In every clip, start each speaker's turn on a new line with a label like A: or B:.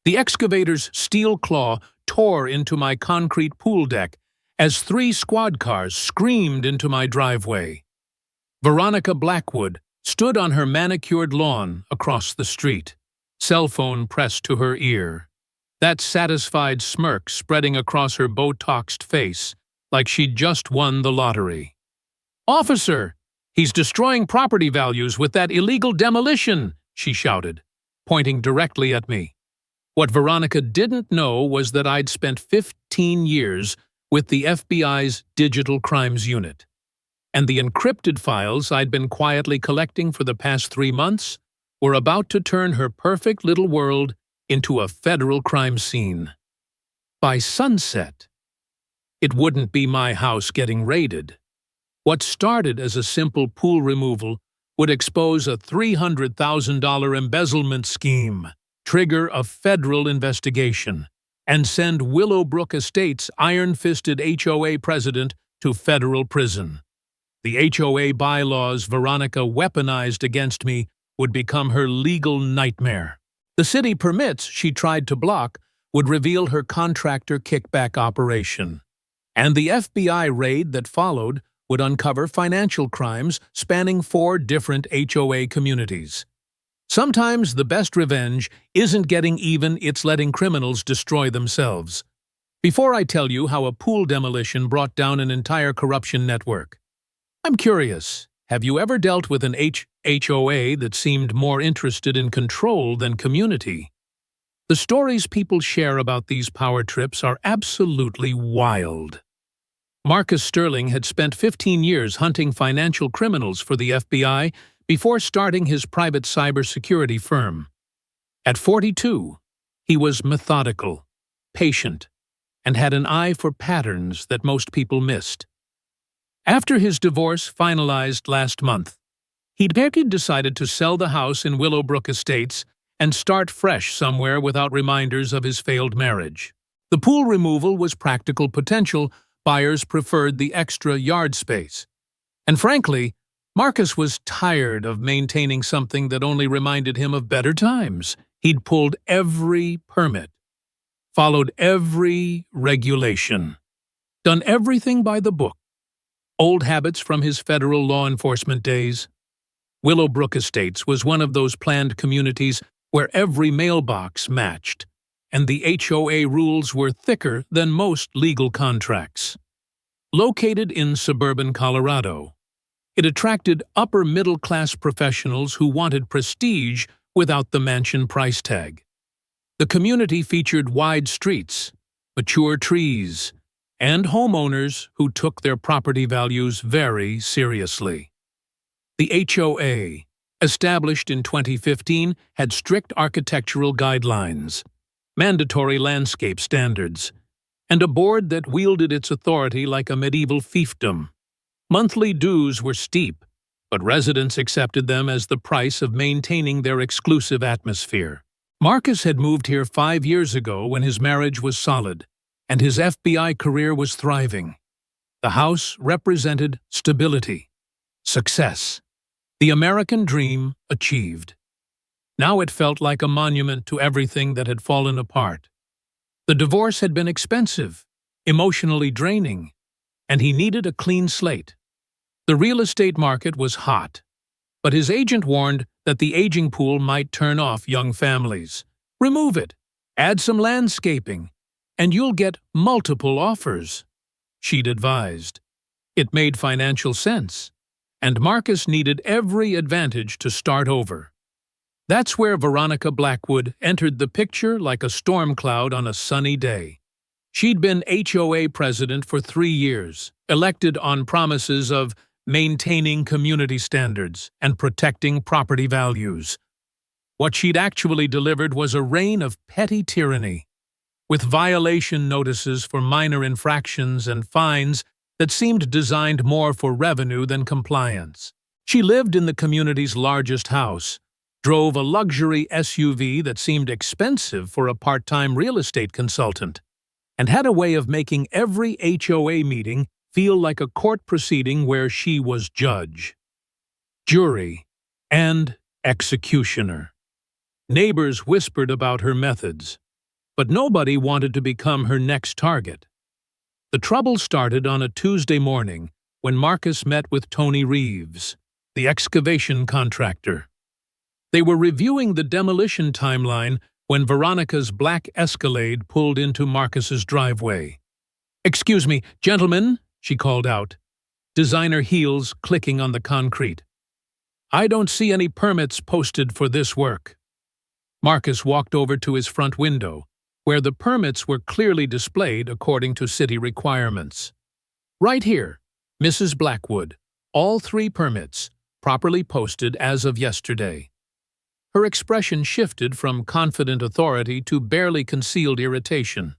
A: The excavator's steel claw tore into my concrete pool deck as 3 squad cars screamed into my driveway. Veronica Blackwood stood on her manicured lawn across the street, cell phone pressed to her ear, that satisfied smirk spreading across her Botoxed face like she'd just won the lottery. "Officer, he's destroying property values with that illegal demolition," she shouted, pointing directly at me. What Veronica didn't know was that I'd spent 15 years with the FBI's Digital Crimes Unit, and the encrypted files I'd been quietly collecting for the past 3 months were about to turn her perfect little world into a federal crime scene. By sunset, it wouldn't be my house getting raided. What started as a simple pool removal would expose a $300,000 embezzlement scheme, trigger a federal investigation, and send Willowbrook Estates' iron-fisted HOA president to federal prison. The HOA bylaws Veronica weaponized against me would become her legal nightmare. The city permits she tried to block would reveal her contractor kickback operation. And the FBI raid that followed would uncover financial crimes spanning 4 different HOA communities. Sometimes the best revenge isn't getting even, it's letting criminals destroy themselves. Before I tell you how a pool demolition brought down an entire corruption network, I'm curious, have you ever dealt with an HOA that seemed more interested in control than community? The stories people share about these power trips are absolutely wild. Marcus Sterling had spent 15 years hunting financial criminals for the FBI before starting his private cybersecurity firm. At 42, he was methodical, patient, and had an eye for patterns that most people missed. After his divorce finalized last month, he'd decided to sell the house in Willowbrook Estates and start fresh somewhere without reminders of his failed marriage. The pool removal was practical potential. Buyers preferred the extra yard space. And frankly, Marcus was tired of maintaining something that only reminded him of better times. He'd pulled every permit, followed every regulation, done everything by the book. Old habits from his federal law enforcement days. Willowbrook Estates was one of those planned communities where every mailbox matched, and the HOA rules were thicker than most legal contracts. Located in suburban Colorado, it attracted upper-middle-class professionals who wanted prestige without the mansion price tag. The community featured wide streets, mature trees, and homeowners who took their property values very seriously. The HOA, established in 2015, had strict architectural guidelines, mandatory landscape standards, and a board that wielded its authority like a medieval fiefdom. Monthly dues were steep, but residents accepted them as the price of maintaining their exclusive atmosphere. Marcus had moved here 5 years ago when his marriage was solid, and his FBI career was thriving. The house represented stability, success, the American dream achieved. Now it felt like a monument to everything that had fallen apart. The divorce had been expensive, emotionally draining, and he needed a clean slate. The real estate market was hot, but his agent warned that the aging pool might turn off young families. Remove it, add some landscaping, and you'll get multiple offers, she'd advised. It made financial sense, and Marcus needed every advantage to start over. That's where Veronica Blackwood entered the picture like a storm cloud on a sunny day. She'd been HOA president for 3 years, elected on promises of maintaining community standards and protecting property values. What she'd actually delivered was a reign of petty tyranny, with violation notices for minor infractions and fines that seemed designed more for revenue than compliance. She lived in the community's largest house, drove a luxury SUV that seemed expensive for a part-time real estate consultant, and had a way of making every HOA meeting feel like a court proceeding where she was judge, jury, and executioner. Neighbors whispered about her methods, but nobody wanted to become her next target. The trouble started on a Tuesday morning when Marcus met with Tony Reeves, the excavation contractor. They were reviewing the demolition timeline when Veronica's black Escalade pulled into Marcus's driveway. "Excuse me, gentlemen," she called out, designer heels clicking on the concrete. "I don't see any permits posted for this work." Marcus walked over to his front window, where the permits were clearly displayed according to city requirements. "Right here, Mrs. Blackwood, all 3 permits, properly posted as of yesterday." Her expression shifted from confident authority to barely concealed irritation.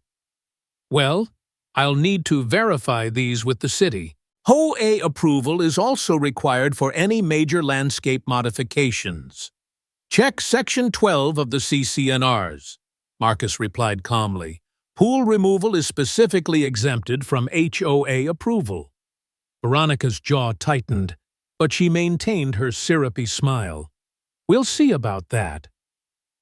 A: "Well, I'll need to verify these with the city. HOA approval is also required for any major landscape modifications. Check Section 12 of the CCNRs," Marcus replied calmly. "Pool removal is specifically exempted from HOA approval." Veronica's jaw tightened, but she maintained her syrupy smile. "We'll see about that."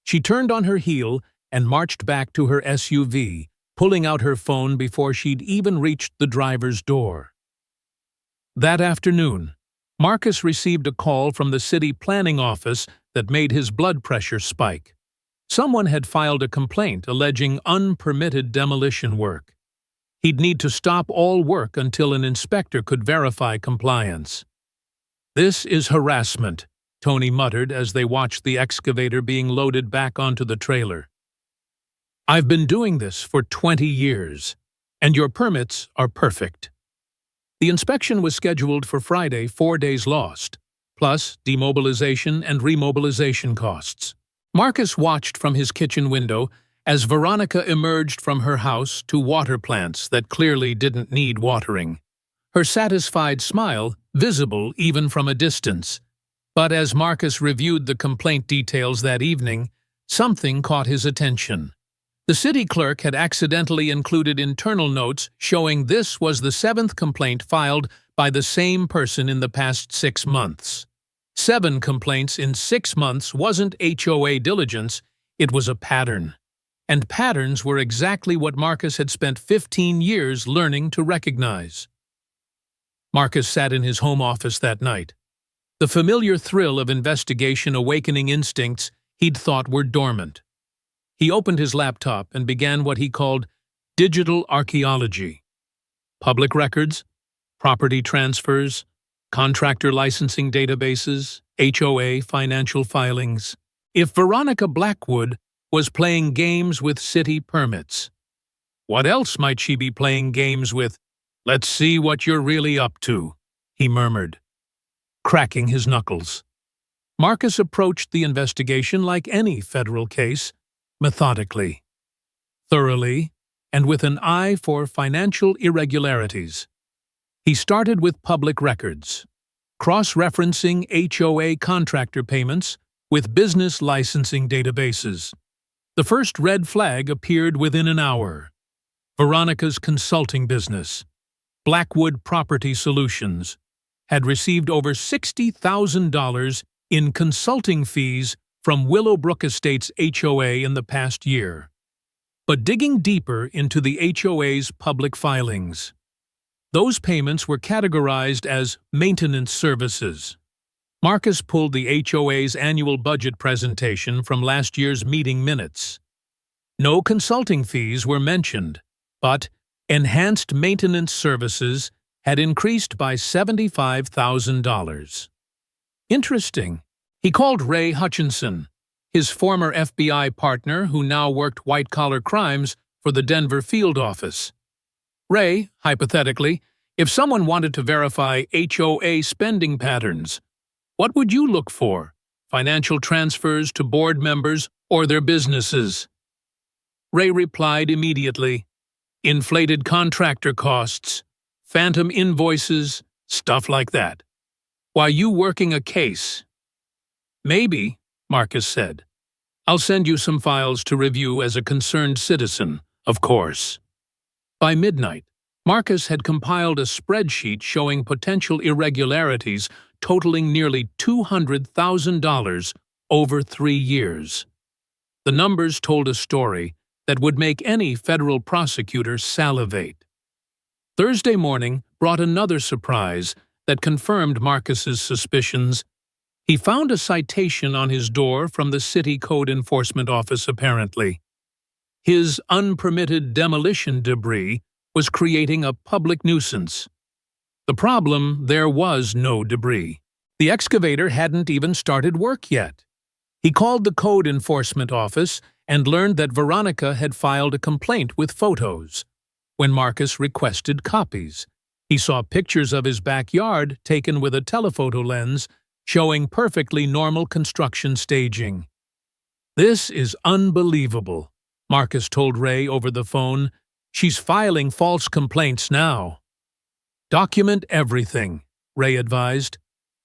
A: She turned on her heel and marched back to her SUV, pulling out her phone before she'd even reached the driver's door. That afternoon, Marcus received a call from the city planning office that made his blood pressure spike. Someone had filed a complaint alleging unpermitted demolition work. He'd need to stop all work until an inspector could verify compliance. "This is harassment," Tony muttered as they watched the excavator being loaded back onto the trailer. "I've been doing this for 20 years, and your permits are perfect." The inspection was scheduled for Friday, 4 days lost, plus demobilization and remobilization costs. Marcus watched from his kitchen window as Veronica emerged from her house to water plants that clearly didn't need watering. Her satisfied smile visible even from a distance. But as Marcus reviewed the complaint details that evening, something caught his attention. The city clerk had accidentally included internal notes showing this was the 7th complaint filed by the same person in the past 6 months. 7 complaints in 6 months wasn't HOA diligence, it was a pattern. And patterns were exactly what Marcus had spent 15 years learning to recognize. Marcus sat in his home office that night. The familiar thrill of investigation awakening instincts he'd thought were dormant. He opened his laptop and began what he called digital archaeology. Public records, property transfers, contractor licensing databases, HOA financial filings. If Veronica Blackwood was playing games with city permits, what else might she be playing games with? "Let's see what you're really up to," he murmured, cracking his knuckles. Marcus approached the investigation like any federal case, methodically, thoroughly, and with an eye for financial irregularities. He started with public records, cross-referencing HOA contractor payments with business licensing databases. The first red flag appeared within an hour. Veronica's consulting business, Blackwood Property Solutions, had received over $60,000 in consulting fees from Willowbrook Estates HOA in the past year. But digging deeper into the HOA's public filings, those payments were categorized as maintenance services. Marcus pulled the HOA's annual budget presentation from last year's meeting minutes. No consulting fees were mentioned, but enhanced maintenance services had increased by $75,000. Interesting. He called Ray Hutchinson, his former FBI partner who now worked white-collar crimes for the Denver field office. "Ray, hypothetically, if someone wanted to verify HOA spending patterns, what would you look for? Financial transfers to board members or their businesses?" Ray replied immediately, "Inflated contractor costs, phantom invoices, stuff like that. Why, you working a case?" "Maybe," Marcus said. "I'll send you some files to review as a concerned citizen, of course." By midnight, Marcus had compiled a spreadsheet showing potential irregularities totaling nearly $200,000 over 3 years. The numbers told a story that would make any federal prosecutor salivate. Thursday morning brought another surprise that confirmed Marcus's suspicions. He found a citation on his door from the city code enforcement office apparently. His unpermitted demolition debris was creating a public nuisance. The problem, there was no debris. The excavator hadn't even started work yet. He called the code enforcement office and learned that Veronica had filed a complaint with photos. When Marcus requested copies, he saw pictures of his backyard taken with a telephoto lens showing perfectly normal construction staging. "This is unbelievable," Marcus told Ray over the phone. "She's filing false complaints now." "Document everything," Ray advised.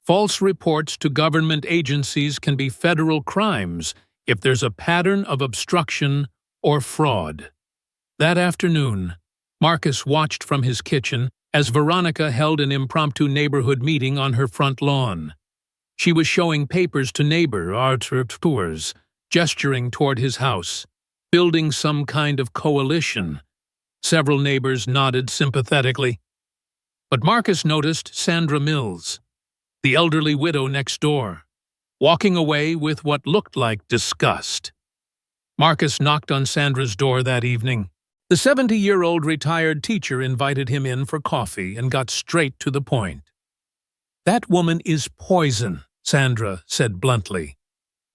A: "False reports to government agencies can be federal crimes if there's a pattern of obstruction or fraud." That afternoon, Marcus watched from his kitchen as Veronica held an impromptu neighborhood meeting on her front lawn. She was showing papers to neighbors, gesturing toward his house, building some kind of coalition. Several neighbors nodded sympathetically. But Marcus noticed Sandra Mills, the elderly widow next door, walking away with what looked like disgust. Marcus knocked on Sandra's door that evening. The 70-year-old retired teacher invited him in for coffee and got straight to the point. "That woman is poison," Sandra said bluntly.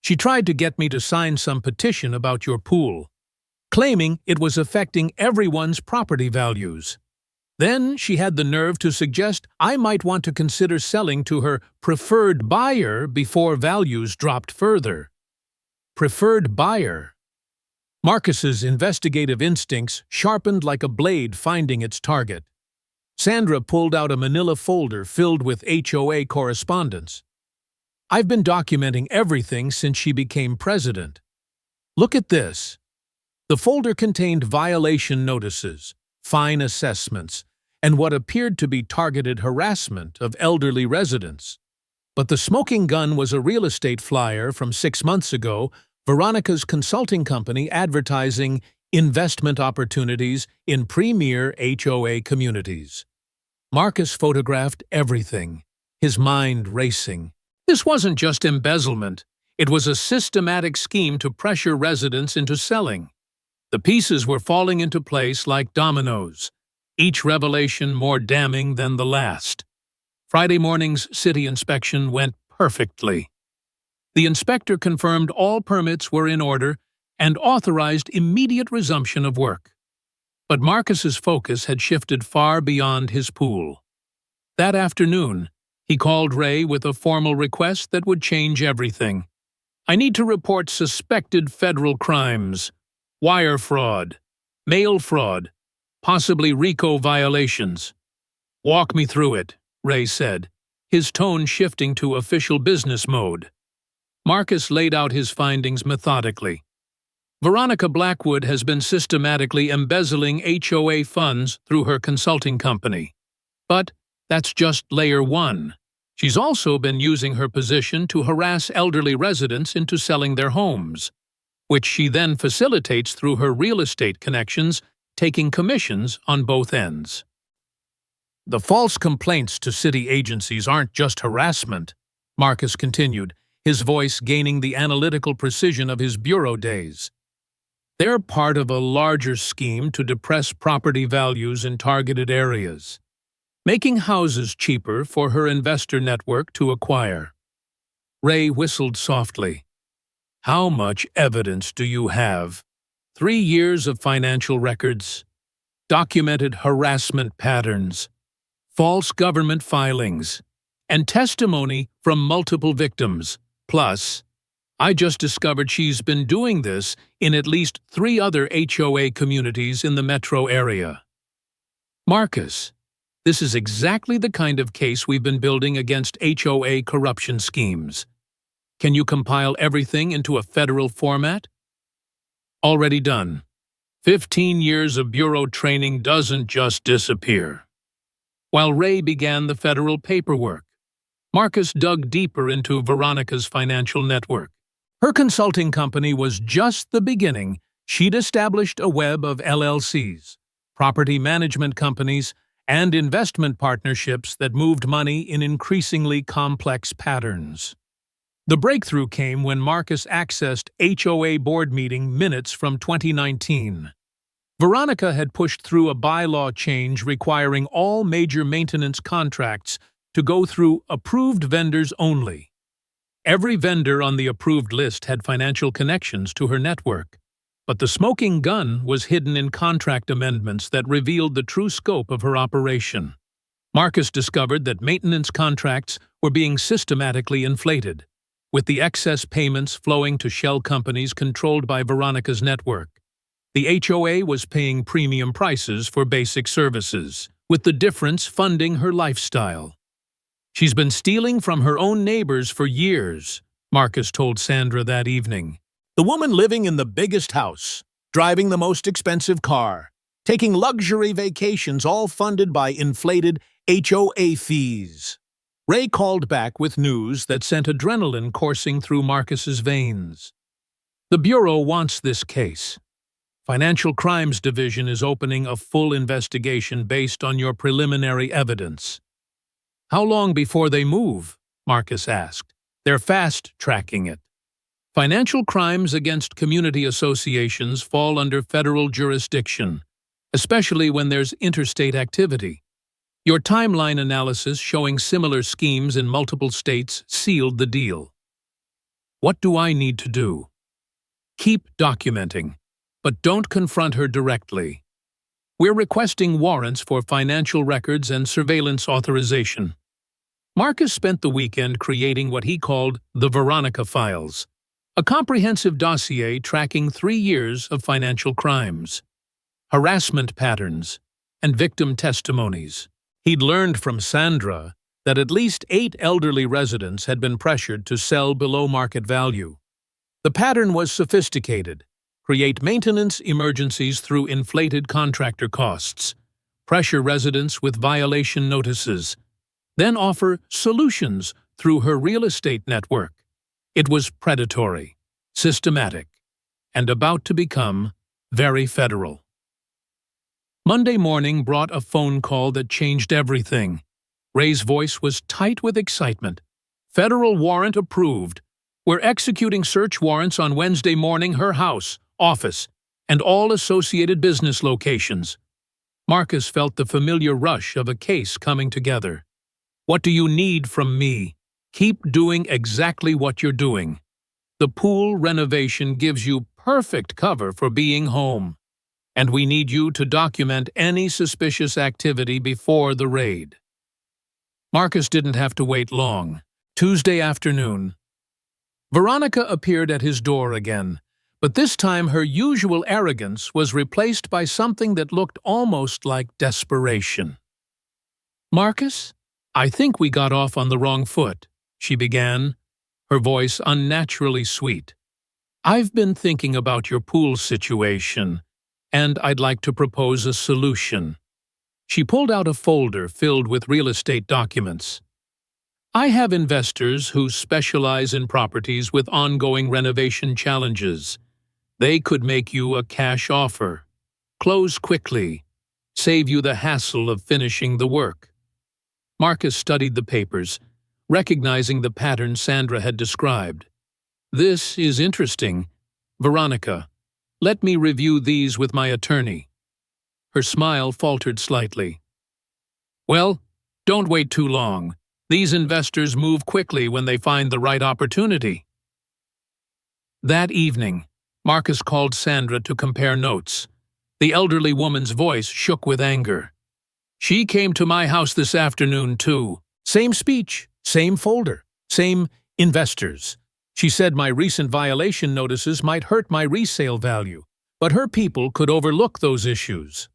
A: "She tried to get me to sign some petition about your pool, claiming it was affecting everyone's property values. Then she had the nerve to suggest I might want to consider selling to her preferred buyer before values dropped further." Preferred buyer. Marcus's investigative instincts sharpened like a blade finding its target. Sandra pulled out a manila folder filled with HOA correspondence. "I've been documenting everything since she became president. Look at this." The folder contained violation notices, fine assessments, and what appeared to be targeted harassment of elderly residents. But the smoking gun was a real estate flyer from 6 months ago, Veronica's consulting company advertising investment opportunities in premier HOA communities. Marcus photographed everything, his mind racing. This wasn't just embezzlement. It was a systematic scheme to pressure residents into selling. The pieces were falling into place like dominoes, each revelation more damning than the last. Friday morning's city inspection went perfectly. The inspector confirmed all permits were in order and authorized immediate resumption of work. But Marcus's focus had shifted far beyond his pool. That afternoon, he called Ray with a formal request that would change everything. "I need to report suspected federal crimes, wire fraud, mail fraud, possibly RICO violations." "Walk me through it," Ray said, his tone shifting to official business mode. Marcus laid out his findings methodically. Veronica Blackwood has been systematically embezzling HOA funds through her consulting company. But that's just layer one. She's also been using her position to harass elderly residents into selling their homes, which she then facilitates through her real estate connections, taking commissions on both ends. "The false complaints to city agencies aren't just harassment," Marcus continued, his voice gaining the analytical precision of his bureau days. "They're part of a larger scheme to depress property values in targeted areas, making houses cheaper for her investor network to acquire." Ray whistled softly. "How much evidence do you have? 3 years of financial records, documented harassment patterns, false government filings, and testimony from multiple victims. Plus, I just discovered she's been doing this in at least 3 other HOA communities in the metro area." "Marcus, this is exactly the kind of case we've been building against HOA corruption schemes. Can you compile everything into a federal format?" "Already done. 15 years of bureau training doesn't just disappear." While Ray began the federal paperwork, Marcus dug deeper into Veronica's financial network. Her consulting company was just the beginning, She'd established a web of LLCs, property management companies, and investment partnerships that moved money in increasingly complex patterns. The breakthrough came when Marcus accessed HOA board meeting minutes from 2019. Veronica had pushed through a bylaw change requiring all major maintenance contracts to go through approved vendors only. Every vendor on the approved list had financial connections to her network, but the smoking gun was hidden in contract amendments that revealed the true scope of her operation. Marcus discovered that maintenance contracts were being systematically inflated, with the excess payments flowing to shell companies controlled by Veronica's network. The HOA was paying premium prices for basic services, with the difference funding her lifestyle. She's been stealing from her own neighbors for years, Marcus told Sandra that evening. The woman living in the biggest house, driving the most expensive car, taking luxury vacations all funded by inflated HOA fees. Ray called back with news that sent adrenaline coursing through Marcus's veins. The Bureau wants this case. Financial Crimes Division is opening a full investigation based on your preliminary evidence. How long before they move? Marcus asked. They're fast-tracking it. Financial crimes against community associations fall under federal jurisdiction, especially when there's interstate activity. Your timeline analysis showing similar schemes in multiple states sealed the deal. What do I need to do? Keep documenting, but don't confront her directly. We're requesting warrants for financial records and surveillance authorization. Marcus spent the weekend creating what he called the Veronica Files, a comprehensive dossier tracking 3 years of financial crimes, harassment patterns, and victim testimonies. He'd learned from Sandra that at least 8 elderly residents had been pressured to sell below market value. The pattern was sophisticated: create maintenance emergencies through inflated contractor costs, pressure residents with violation notices, then offer solutions through her real estate network. It was predatory, systematic, and about to become very federal. Monday morning brought a phone call that changed everything. Ray's voice was tight with excitement. Federal warrant approved. We're executing search warrants on Wednesday morning, her house, office, and all associated business locations. Marcus felt the familiar rush of a case coming together. What do you need from me? Keep doing exactly what you're doing. The pool renovation gives you perfect cover for being home, and we need you to document any suspicious activity before the raid. Marcus didn't have to wait long. Tuesday afternoon, Veronica appeared at his door again, but this time her usual arrogance was replaced by something that looked almost like desperation. "Marcus, I think we got off on the wrong foot," she began, her voice unnaturally sweet. "I've been thinking about your pool situation, and I'd like to propose a solution." She pulled out a folder filled with real estate documents. "I have investors who specialize in properties with ongoing renovation challenges. They could make you a cash offer. Close quickly. Save you the hassle of finishing the work." Marcus studied the papers, recognizing the pattern Sandra had described. "This is interesting. Veronica, let me review these with my attorney." Her smile faltered slightly. "Well, don't wait too long. These investors move quickly when they find the right opportunity." That evening, Marcus called Sandra to compare notes. The elderly woman's voice shook with anger. "She came to my house this afternoon, too. Same speech, same folder, same investors. She said my recent violation notices might hurt my resale value, but her people could overlook those issues."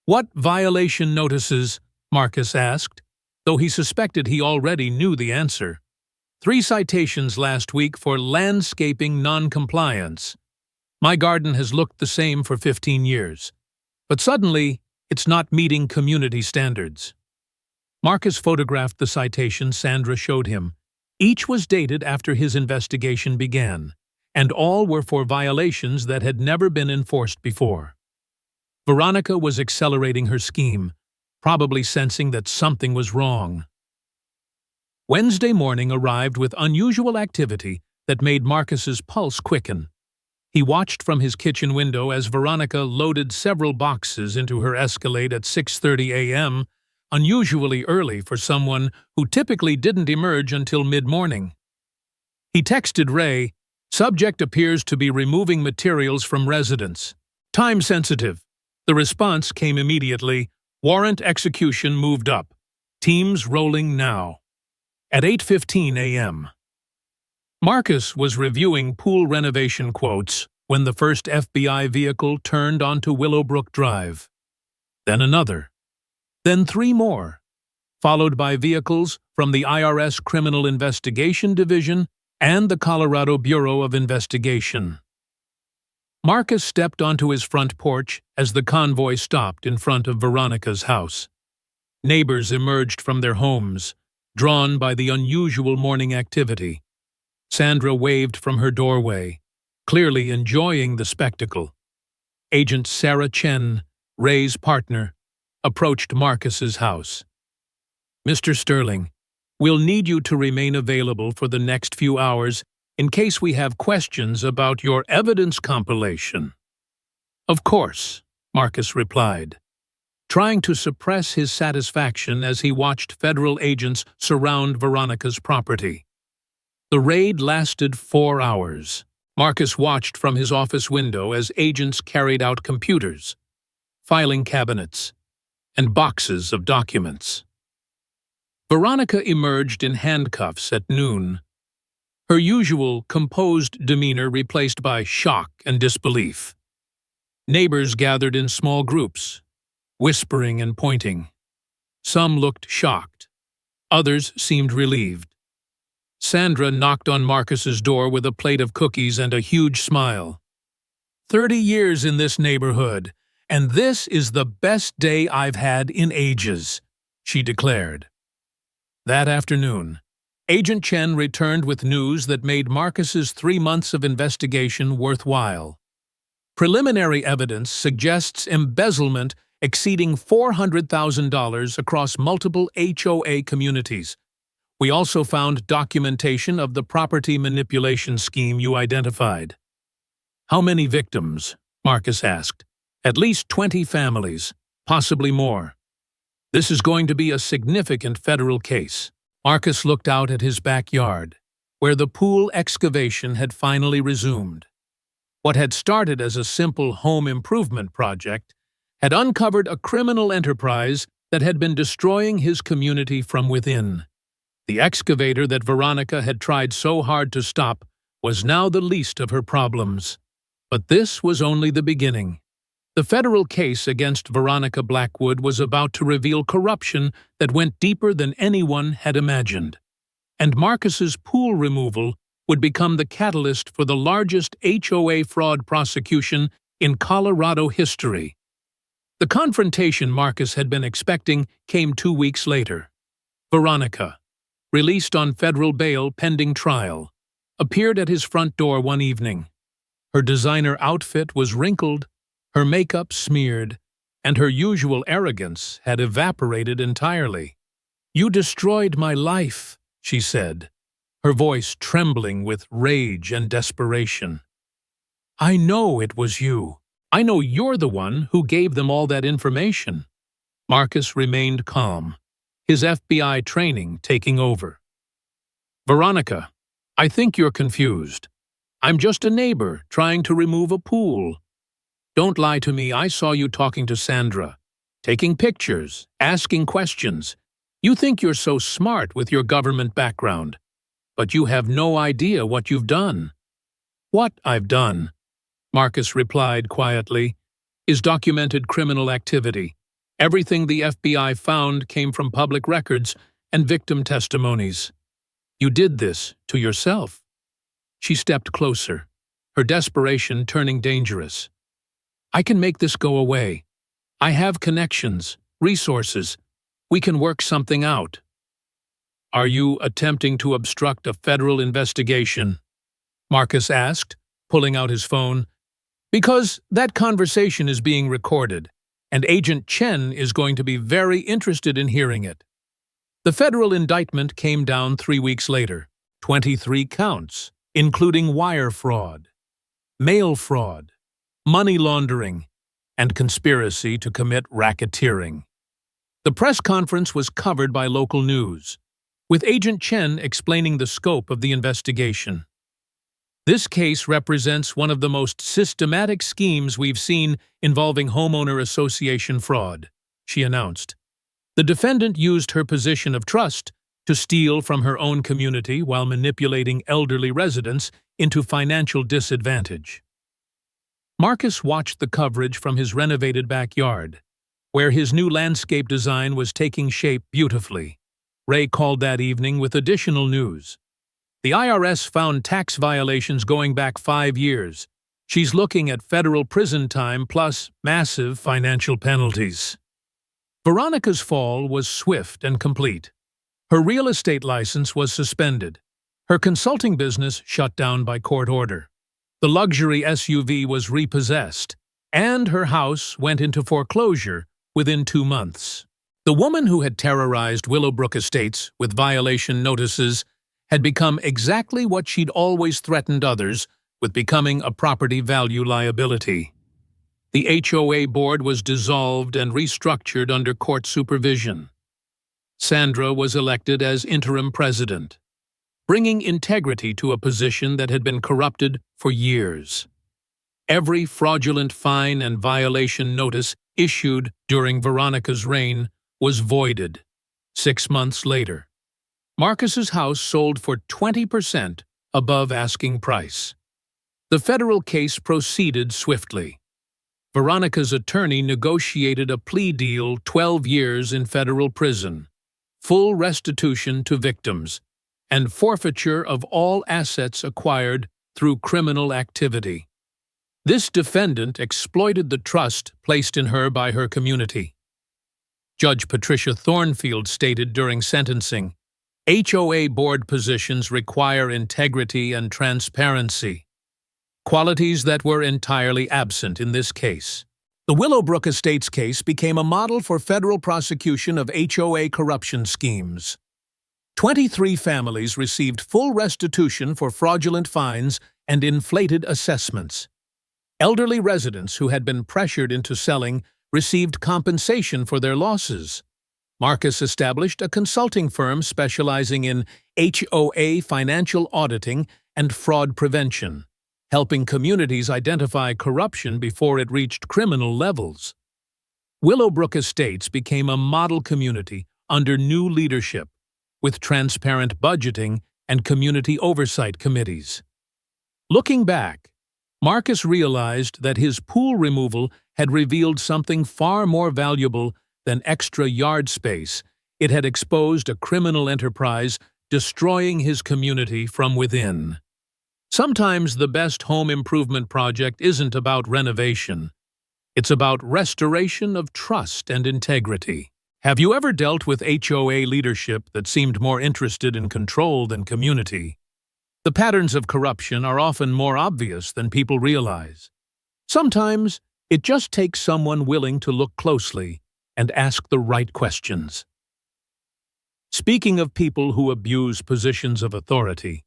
A: "What violation notices?" Marcus asked, though he suspected he already knew the answer. 3 citations last week for landscaping non-compliance. My garden has looked the same for 15 years, but suddenly it's not meeting community standards. Marcus photographed the citations Sandra showed him. Each was dated after his investigation began, and all were for violations that had never been enforced before. Veronica was accelerating her scheme, probably sensing that something was wrong. Wednesday morning arrived with unusual activity that made Marcus's pulse quicken. He watched from his kitchen window as Veronica loaded several boxes into her Escalade at 6:30 a.m., unusually early for someone who typically didn't emerge until mid-morning. He texted Ray, "Subject appears to be removing materials from residence. Time sensitive." The response came immediately, "Warrant execution moved up. Teams rolling now." At 8:15 a.m. Marcus was reviewing pool renovation quotes when the first FBI vehicle turned onto Willowbrook Drive. Then another. Then three more, followed by vehicles from the IRS Criminal Investigation Division and the Colorado Bureau of Investigation. Marcus stepped onto his front porch as the convoy stopped in front of Veronica's house. Neighbors emerged from their homes, drawn by the unusual morning activity. Sandra waved from her doorway, clearly enjoying the spectacle. Agent Sarah Chen, Ray's partner, approached Marcus's house. "Mr. Sterling, we'll need you to remain available for the next few hours in case we have questions about your evidence compilation." "Of course," Marcus replied, trying to suppress his satisfaction as he watched federal agents surround Veronica's property. The raid lasted 4 hours. Marcus watched from his office window as agents carried out computers, filing cabinets, and boxes of documents. Veronica emerged in handcuffs at noon, her usual composed demeanor replaced by shock and disbelief. Neighbors gathered in small groups, whispering and pointing. Some looked shocked. Others seemed relieved. Sandra knocked on Marcus's door with a plate of cookies and a huge smile. 30 years in this neighborhood, and this is the best day I've had in ages," she declared. That afternoon, Agent Chen returned with news that made Marcus's 3 months of investigation worthwhile. Preliminary evidence suggests embezzlement exceeding $400,000 across multiple HOA communities. "We also found documentation of the property manipulation scheme you identified." "How many victims?" Marcus asked. "At least 20 families, possibly more. This is going to be a significant federal case." Marcus looked out at his backyard, where the pool excavation had finally resumed. What had started as a simple home improvement project had uncovered a criminal enterprise that had been destroying his community from within. The excavator that Veronica had tried so hard to stop was now the least of her problems. But this was only the beginning. The federal case against Veronica Blackwood was about to reveal corruption that went deeper than anyone had imagined. And Marcus's pool removal would become the catalyst for the largest HOA fraud prosecution in Colorado history. The confrontation Marcus had been expecting came 2 weeks later. Veronica, released on federal bail pending trial, appeared at his front door one evening. Her designer outfit was wrinkled, her makeup smeared, and her usual arrogance had evaporated entirely. "You destroyed my life," she said, her voice trembling with rage and desperation. "I know it was you. I know you're the one who gave them all that information." Marcus remained calm, his FBI training taking over. "Veronica, I think you're confused. I'm just a neighbor trying to remove a pool. Don't lie to me. I saw you talking to Sandra, taking pictures, asking questions. You think you're so smart with your government background, but you have no idea what you've done." "What I've done," Marcus replied quietly, "is documented criminal activity. Everything the FBI found came from public records and victim testimonies. You did this to yourself." She stepped closer, her desperation turning dangerous. "I can make this go away. I have connections, resources. We can work something out." "Are you attempting to obstruct a federal investigation?" Marcus asked, pulling out his phone. "Because that conversation is being recorded, and Agent Chen is going to be very interested in hearing it." The federal indictment came down 3 weeks later, 23 counts, including wire fraud, mail fraud, money laundering, and conspiracy to commit racketeering. The press conference was covered by local news, with Agent Chen explaining the scope of the investigation. "This case represents one of the most systematic schemes we've seen involving homeowner association fraud," she announced. "The defendant used her position of trust to steal from her own community while manipulating elderly residents into financial disadvantage." Marcus watched the coverage from his renovated backyard, where his new landscape design was taking shape beautifully. Ray called that evening with additional news. "The IRS found tax violations going back 5 years. She's looking at federal prison time plus massive financial penalties." Veronica's fall was swift and complete. Her real estate license was suspended. Her consulting business shut down by court order. The luxury SUV was repossessed, and her house went into foreclosure within 2 months. The woman who had terrorized Willowbrook Estates with violation notices had become exactly what she'd always threatened others with, becoming a property value liability. The HOA board was dissolved and restructured under court supervision. Sandra was elected as interim president, bringing integrity to a position that had been corrupted for years. Every fraudulent fine and violation notice issued during Veronica's reign was voided. 6 months later, Marcus's house sold for 20% above asking price. The federal case proceeded swiftly. Veronica's attorney negotiated a plea deal: 12 years in federal prison, full restitution to victims, and forfeiture of all assets acquired through criminal activity. This defendant exploited the trust placed in her by her community. Judge Patricia Thornfield stated during sentencing, "HOA board positions require integrity and transparency, qualities that were entirely absent in this case." The Willowbrook Estates case became a model for federal prosecution of HOA corruption schemes. 23 families received full restitution for fraudulent fines and inflated assessments. Elderly residents who had been pressured into selling received compensation for their losses. Marcus established a consulting firm specializing in HOA financial auditing and fraud prevention, helping communities identify corruption before it reached criminal levels. Willowbrook Estates became a model community under new leadership, with transparent budgeting and community oversight committees. Looking back, Marcus realized that his pool removal had revealed something far more valuable than extra yard space. It had exposed a criminal enterprise destroying his community from within. Sometimes the best home improvement project isn't about renovation. It's about restoration of trust and integrity. Have you ever dealt with HOA leadership that seemed more interested in control than community? The patterns of corruption are often more obvious than people realize. Sometimes it just takes someone willing to look closely and ask the right questions. Speaking of people who abuse positions of authority,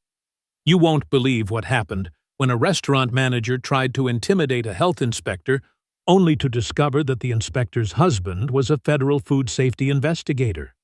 A: you won't believe what happened when a restaurant manager tried to intimidate a health inspector, only to discover that the inspector's husband was a federal food safety investigator.